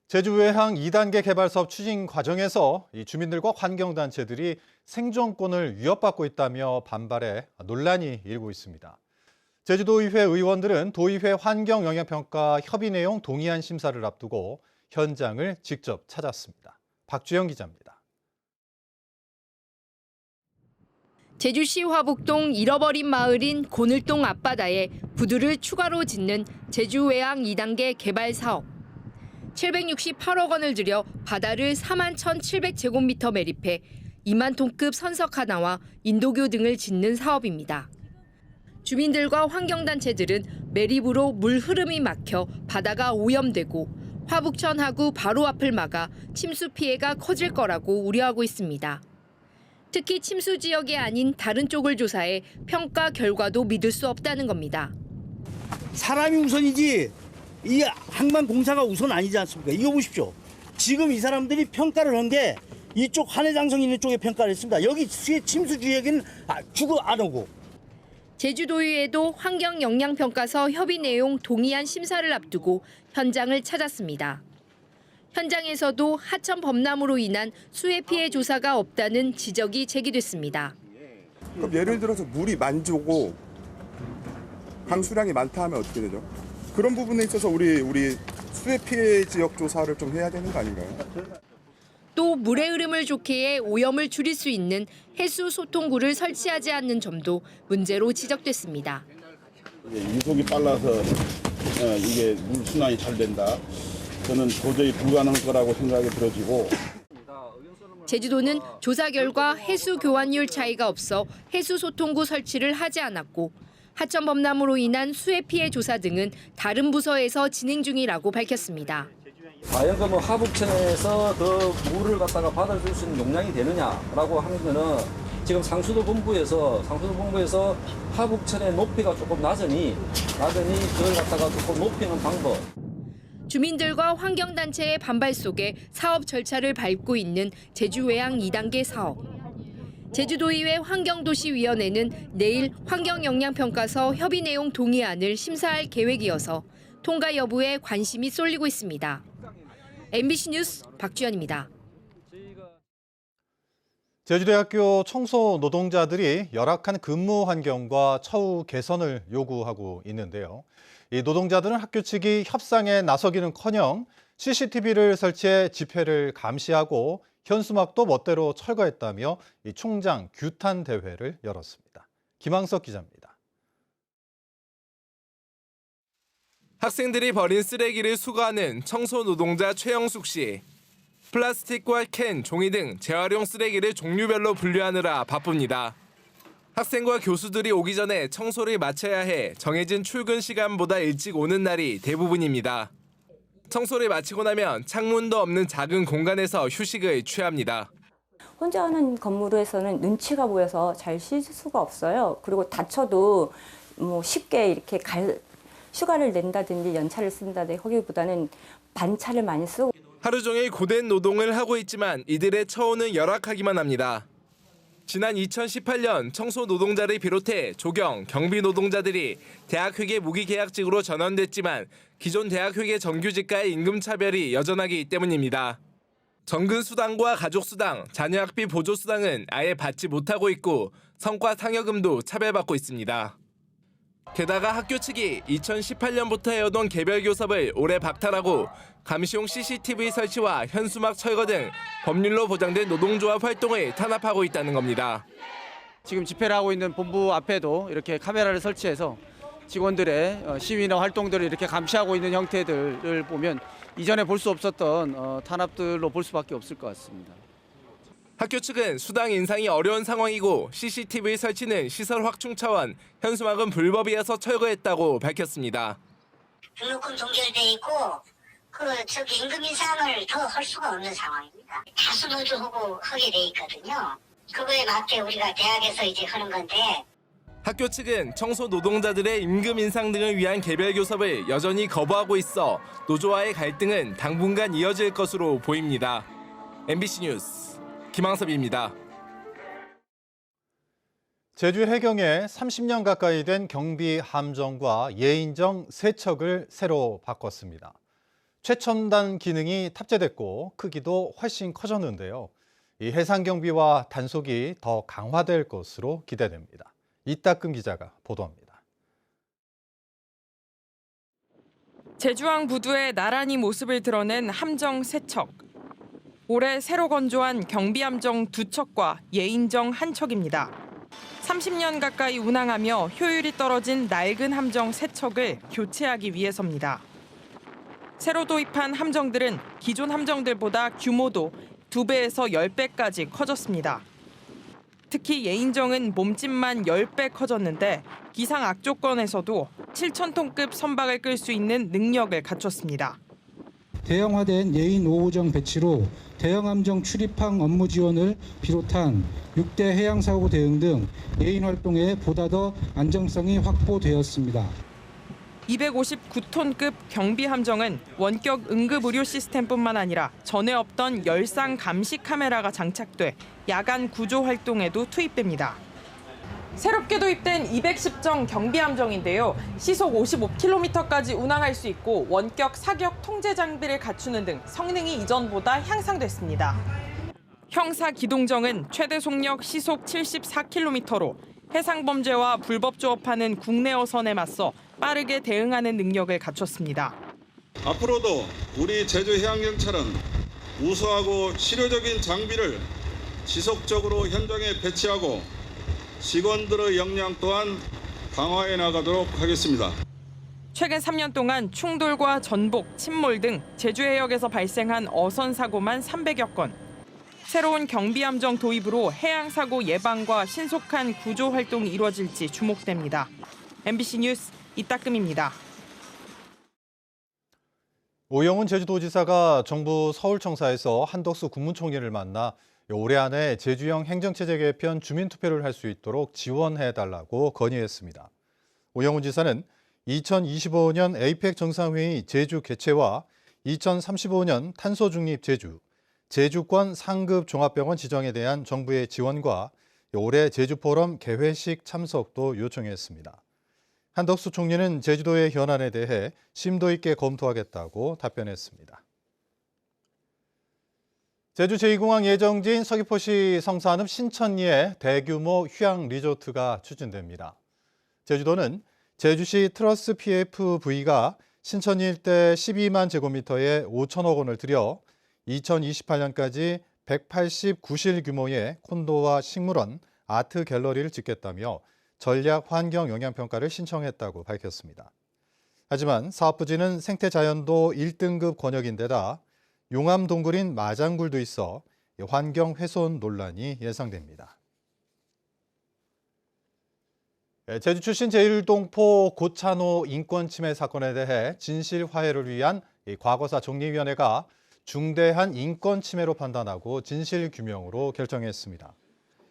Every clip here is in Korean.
제주외항 2단계 개발 사업 추진 과정에서 이 주민들과 환경단체들이 생존권을 위협받고 있다며 반발해 논란이 일고 있습니다. 제주도의회 의원들은 도의회 환경영향평가 협의 내용 동의안 심사를 앞두고 현장을 직접 찾았습니다. 박주영 기자입니다. 제주시 화북동 잃어버린 마을인 고늘동 앞바다에 부두를 추가로 짓는 제주외항 2단계 개발 사업. 768억 원을 들여 바다를 41,700제곱미터 매립해 2만 톤급 선석 하나와 인도교 등을 짓는 사업입니다. 주민들과 환경단체들은 매립으로 물 흐름이 막혀 바다가 오염되고 화북천 하구 바로 앞을 막아 침수 피해가 커질 거라고 우려하고 있습니다. 특히 침수 지역이 아닌 다른 쪽을 조사해 평가 결과도 믿을 수 없다는 겁니다. 사람이 우선이지 이 항만공사가 우선 아니지 않습니까? 이거 보십시오. 지금 이 사람들이 평가를 한 게 이쪽 한해장성 있는 쪽에 평가를 했습니다. 여기 침수 지역에는 주거 안 오고. 제주도의회도 환경영향평가서 협의 내용 동의안 심사를 앞두고 현장을 찾았습니다. 현장에서도 하천 범람으로 인한 수해 피해 조사가 없다는 지적이 제기됐습니다. 그럼 예를 들어서 물이 만조고 강수량이 많다 하면 어떻게 되죠? 그런 부분에 있어서 우리 수해 피해 지역 조사를 좀 해야 되는 거 아닌가요? 또 물의 흐름을 좋게 해 오염을 줄일 수 있는 해수 소통구를 설치하지 않는 점도 문제로 지적됐습니다. 이속이 빨라서 이게 물 순환이 잘 된다. 저는 도저히 불가능할 거라고 생각이 들어지고. 제주도는 조사 결과 해수 교환율 차이가 없어 해수 소통구 설치를 하지 않았고 하천 범람으로 인한 수해 피해 조사 등은 다른 부서에서 진행 중이라고 밝혔습니다. 과연 그 하북천에서 더 물을 갖다가 받아줄 수 있는 용량이 되느냐라고 하는 거는 지금 상수도 본부에서 하북천의 높이가 조금 낮으니 그걸 갖다가 조금 높이는 방법. 주민들과 환경단체의 반발 속에 사업 절차를 밟고 있는 제주외항 2단계 사업. 제주도의회 환경도시위원회는 내일 환경영향평가서 협의 내용 동의안을 심사할 계획이어서 통과 여부에 관심이 쏠리고 있습니다. MBC 뉴스 박주연입니다. 제주대학교 청소 노동자들이 열악한 근무 환경과 처우 개선을 요구하고 있는데요. 이 노동자들은 학교 측이 협상에 나서기는커녕 CCTV를 설치해 집회를 감시하고 현수막도 멋대로 철거했다며 이 총장 규탄 대회를 열었습니다. 김항석 기자입니다. 학생들이 버린 쓰레기를 수거하는 청소 노동자 최영숙 씨. 플라스틱과 캔, 종이 등 재활용 쓰레기를 종류별로 분류하느라 바쁩니다. 학생과 교수들이 오기 전에 청소를 마쳐야 해 정해진 출근 시간보다 일찍 오는 날이 대부분입니다. 청소를 마치고 나면 창문도 없는 작은 공간에서 휴식을 취합니다. 혼자 하는 건물에서는 눈치가 보여서 잘 쉴 수가 없어요. 그리고 다쳐도 쉽게 이렇게 휴가를 낸다든지 연차를 쓴다든지 거기보다는 반차를 많이 쓰고. 하루 종일 고된 노동을 하고 있지만 이들의 처우는 열악하기만 합니다. 지난 2018년 청소 노동자를 비롯해 조경, 경비 노동자들이 대학회계 무기계약직으로 전환됐지만 기존 대학회계 정규직과의 임금 차별이 여전하기 때문입니다. 정근수당과 가족수당, 자녀학비 보조수당은 아예 받지 못하고 있고 성과 상여금도 차별받고 있습니다. 게다가 학교 측이 2018년부터 해오던 개별 교섭을 올해 박탈하고 감시용 CCTV 설치와 현수막 철거 등 법률로 보장된 노동조합 활동을 탄압하고 있다는 겁니다. 지금 집회를 하고 있는 본부 앞에도 이렇게 카메라를 설치해서 직원들의 시위나 활동들을 이렇게 감시하고 있는 형태들을 보면 이전에 볼 수 없었던 탄압들로 볼 수밖에 없을 것 같습니다. 학교 측은 수당 인상이 어려운 상황이고 CCTV 설치는 시설 확충 차원, 현수막은 불법이어서 철거했다고 밝혔습니다. 등록금 동결돼 있고 임금 인상을 더 할 수가 없는 상황입니다. 다수 노조하고 하게 돼 있거든요. 그거에 맞게 우리가 대학에서 이제 하는 건데. 학교 측은 청소 노동자들의 임금 인상 등을 위한 개별 교섭을 여전히 거부하고 있어 노조와의 갈등은 당분간 이어질 것으로 보입니다. MBC 뉴스 김항섭입니다. 제주 해경에 30년 가까이 된 경비 함정과 예인정 세척을 새로 바꿨습니다. 최첨단 기능이 탑재됐고 크기도 훨씬 커졌는데요. 이 해상 경비와 단속이 더 강화될 것으로 기대됩니다. 이따금 기자가 보도합니다. 제주항 부두의 나란히 모습을 드러낸 함정 3척. 올해 새로 건조한 경비함정 2척과 예인정 1척입니다. 30년 가까이 운항하며 효율이 떨어진 낡은 함정 3척을 교체하기 위해서입니다. 새로 도입한 함정들은 기존 함정들보다 규모도 2배에서 10배까지 커졌습니다. 특히 예인정은 몸집만 10배 커졌는데 기상 악조건에서도 7,000톤급 선박을 끌 수 있는 능력을 갖췄습니다. 대형화된 예인 5호정 배치로 대형 함정 출입항 업무 지원을 비롯한 6대 해양 사고 대응 등 예인 활동에 보다 더 안정성이 확보되었습니다. 259톤급 경비함정은 원격 응급의료 시스템뿐만 아니라 전에 없던 열상 감시 카메라가 장착돼 야간 구조 활동에도 투입됩니다. 새롭게 도입된 210정 경비함정인데요. 시속 55km까지 운항할 수 있고 원격 사격 통제 장비를 갖추는 등 성능이 이전보다 향상됐습니다. 형사 기동정은 최대 속력 시속 74km로 해상 범죄와 불법 조업하는 국내 어선에 맞서 빠르게 대응하는 능력을 갖췄습니다. 앞으로도 우리 제주해양경찰은 우수하고 실효적인 장비를 지속적으로 현장에 배치하고 직원들의 역량 또한 강화해 나가도록 하겠습니다. 최근 3년 동안 충돌과 전복, 침몰 등 제주 해역에서 발생한 어선 사고만 300여 건. 새로운 경비함정 도입으로 해양 사고 예방과 신속한 구조 활동이 이루어질지 주목됩니다. MBC 뉴스 이따금입니다. 오영훈 제주도지사가 정부 서울청사에서 한덕수 국무총리를 만나 올해 안에 제주형 행정체제 개편 주민투표를 할 수 있도록 지원해달라고 건의했습니다. 오영훈 지사는 2025년 에이펙 정상회의 제주 개최와 2035년 탄소 중립 제주, 제주권 상급 종합병원 지정에 대한 정부의 지원과 올해 제주포럼 개회식 참석도 요청했습니다. 한덕수 총리는 제주도의 현안에 대해 심도 있게 검토하겠다고 답변했습니다. 제주 제2공항 예정지인 서귀포시 성산읍 신천리에 대규모 휴양 리조트가 추진됩니다. 제주도는 제주시 트러스 PFV가 신천리 일대 12만 제곱미터에 5천억 원을 들여 2028년까지 189실 규모의 콘도와 식물원, 아트 갤러리를 짓겠다며 전략 환경 영향평가를 신청했다고 밝혔습니다. 하지만 사업 부지는 생태자연도 1등급 권역인데다 용암 동굴인 마장굴도 있어 환경 훼손 논란이 예상됩니다. 제주 출신 제1동포 고찬호 인권 침해 사건에 대해 진실 화해를 위한 과거사 정리위원회가 중대한 인권 침해로 판단하고 진실 규명으로 결정했습니다.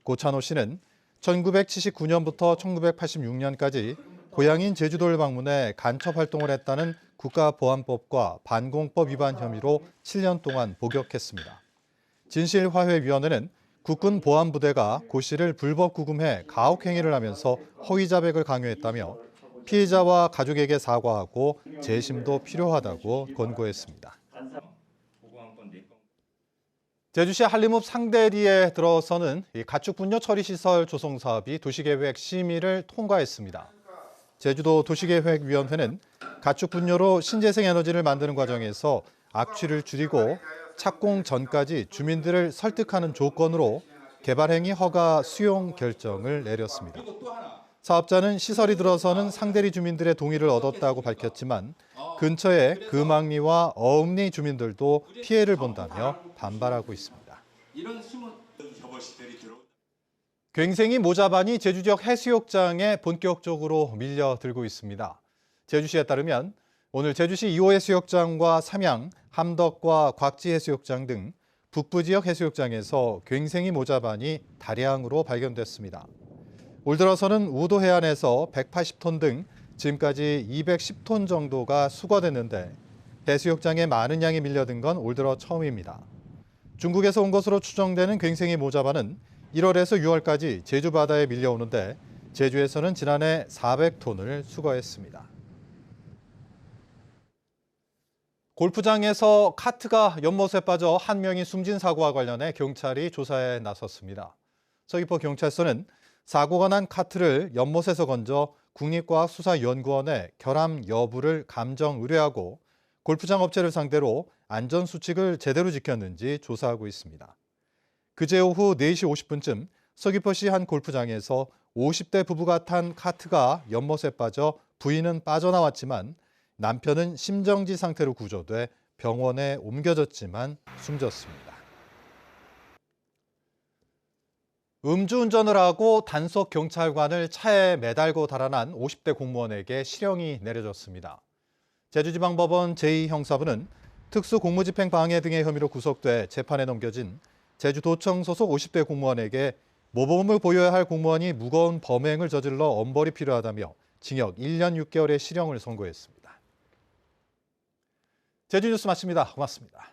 고찬호 씨는 1979년부터 1986년까지 고향인 제주도를 방문해 간첩 활동을 했다는 국가보안법과 반공법 위반 혐의로 7년 동안 복역했습니다. 진실화해위원회는 국군 보안부대가 고 씨를 불법 구금해 가혹행위를 하면서 허위 자백을 강요했다며 피해자와 가족에게 사과하고 재심도 필요하다고 권고했습니다. 제주시 한림읍 상대리에 들어서는 가축 분뇨 처리 시설 조성 사업이 도시계획 심의를 통과했습니다. 제주도 도시계획위원회는 가축 분뇨로 신재생 에너지를 만드는 과정에서 악취를 줄이고 착공 전까지 주민들을 설득하는 조건으로 개발행위 허가 수용 결정을 내렸습니다. 사업자는 시설이 들어서는 상대리 주민들의 동의를 얻었다고 밝혔지만 근처의 금왕리와 어읍리 주민들도 피해를 본다며 반발하고 있습니다. 괭생이 모자반이 제주 지역 해수욕장에 본격적으로 밀려들고 있습니다. 제주시에 따르면 오늘 제주시 2호 해수욕장과 삼양, 함덕과 곽지 해수욕장 등 북부 지역 해수욕장에서 괭생이 모자반이 다량으로 발견됐습니다. 올 들어서는 우도 해안에서 180톤 등 지금까지 210톤 정도가 수거됐는데 해수욕장에 많은 양이 밀려든 건 올 들어 처음입니다. 중국에서 온 것으로 추정되는 괭생이 모자반은 1월에서 6월까지 제주 바다에 밀려오는데 제주에서는 지난해 400톤을 수거했습니다. 골프장에서 카트가 연못에 빠져 한 명이 숨진 사고와 관련해 경찰이 조사에 나섰습니다. 서귀포 경찰서는 사고가 난 카트를 연못에서 건져 국립과학수사연구원에 결함 여부를 감정 의뢰하고 골프장 업체를 상대로 안전수칙을 제대로 지켰는지 조사하고 있습니다. 그제 오후 4시 50분쯤 서귀포시 한 골프장에서 50대 부부가 탄 카트가 연못에 빠져 부인은 빠져나왔지만 남편은 심정지 상태로 구조돼 병원에 옮겨졌지만 숨졌습니다. 음주운전을 하고 단속 경찰관을 차에 매달고 달아난 50대 공무원에게 실형이 내려졌습니다. 제주지방법원 제2형사부는 특수공무집행 방해 등의 혐의로 구속돼 재판에 넘겨진 제주도청 소속 50대 공무원에게 모범을 보여야 할 공무원이 무거운 범행을 저질러 엄벌이 필요하다며 징역 1년 6개월의 실형을 선고했습니다. 제주뉴스 마칩니다. 고맙습니다.